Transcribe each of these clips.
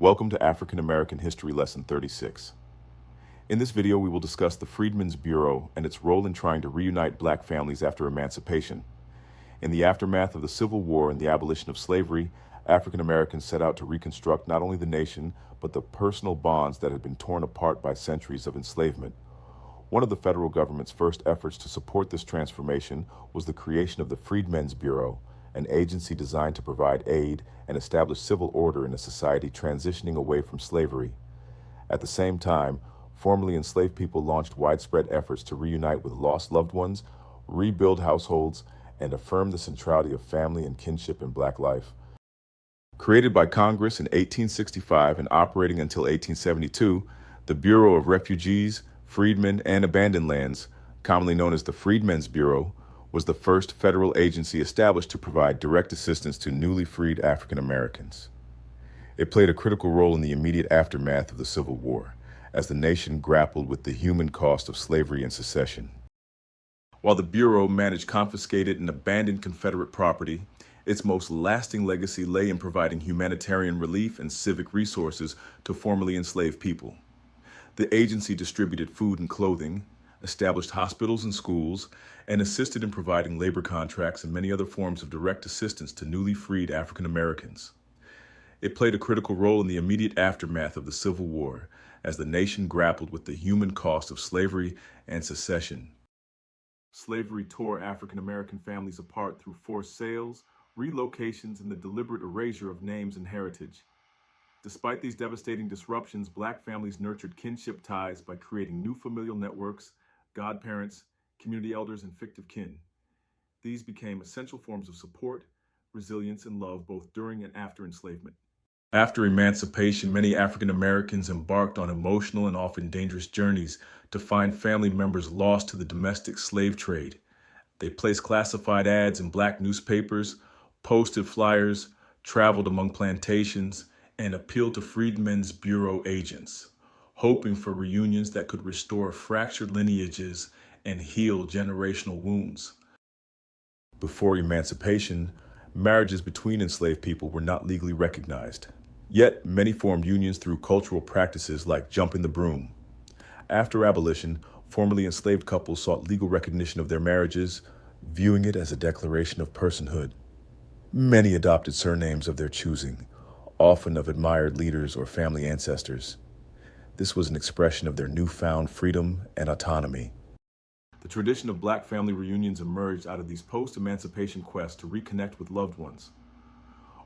Welcome to African American History Lesson 36. In this video, we will discuss the Freedmen's Bureau and its role in trying to reunite black families after emancipation. In the aftermath of the Civil War and the abolition of slavery, African Americans set out to reconstruct not only the nation, but the personal bonds that had been torn apart by centuries of enslavement. One of the federal government's first efforts to support this transformation was the creation of the Freedmen's Bureau, an agency designed to provide aid and establish civil order in a society transitioning away from slavery. At the same time, formerly enslaved people launched widespread efforts to reunite with lost loved ones, rebuild households, and affirm the centrality of family and kinship in black life. Created by Congress in 1865 and operating until 1872, the Bureau of Refugees, Freedmen, and Abandoned Lands, commonly known as the Freedmen's Bureau, was the first federal agency established to provide direct assistance to newly freed African Americans. It played a critical role in the immediate aftermath of the Civil War, as the nation grappled with the human cost of slavery and secession. While the Bureau managed confiscated and abandoned Confederate property, its most lasting legacy lay in providing humanitarian relief and civic resources to formerly enslaved people. The agency distributed food and clothing, established hospitals and schools, and assisted in providing labor contracts and many other forms of direct assistance to newly freed African Americans. It played a critical role in the immediate aftermath of the Civil War, as the nation grappled with the human cost of slavery and secession. Slavery tore African American families apart through forced sales, relocations, and the deliberate erasure of names and heritage. Despite these devastating disruptions, black families nurtured kinship ties by creating new familial networks, godparents, community elders, and fictive kin. These became essential forms of support, resilience, and love both during and after enslavement. After emancipation, many African Americans embarked on emotional and often dangerous journeys to find family members lost to the domestic slave trade. They placed classified ads in black newspapers, posted flyers, traveled among plantations, and appealed to Freedmen's Bureau agents, hoping for reunions that could restore fractured lineages and heal generational wounds. Before emancipation, marriages between enslaved people were not legally recognized. Yet, many formed unions through cultural practices like jumping the broom. After abolition, formerly enslaved couples sought legal recognition of their marriages, viewing it as a declaration of personhood. Many adopted surnames of their choosing, often of admired leaders or family ancestors. This was an expression of their newfound freedom and autonomy. The tradition of black family reunions emerged out of these post-emancipation quests to reconnect with loved ones.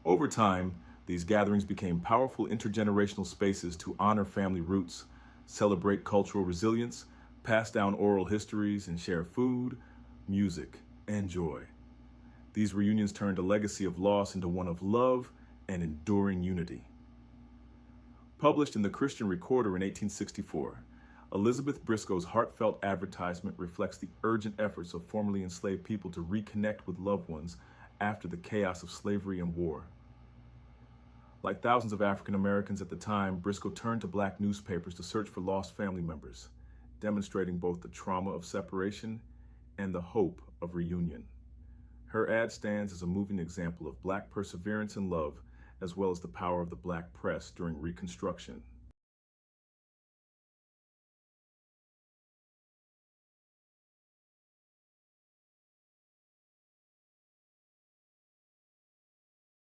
Over time, these gatherings became powerful intergenerational spaces to honor family roots, celebrate cultural resilience, pass down oral histories, and share food, music, and joy. These reunions turned a legacy of loss into one of love and enduring unity. Published in the Christian Recorder in 1864, Elizabeth Briscoe's heartfelt advertisement reflects the urgent efforts of formerly enslaved people to reconnect with loved ones after the chaos of slavery and war. Like thousands of African Americans at the time, Briscoe turned to black newspapers to search for lost family members, demonstrating both the trauma of separation and the hope of reunion. Her ad stands as a moving example of black perseverance and love, as well as the power of the black press during Reconstruction.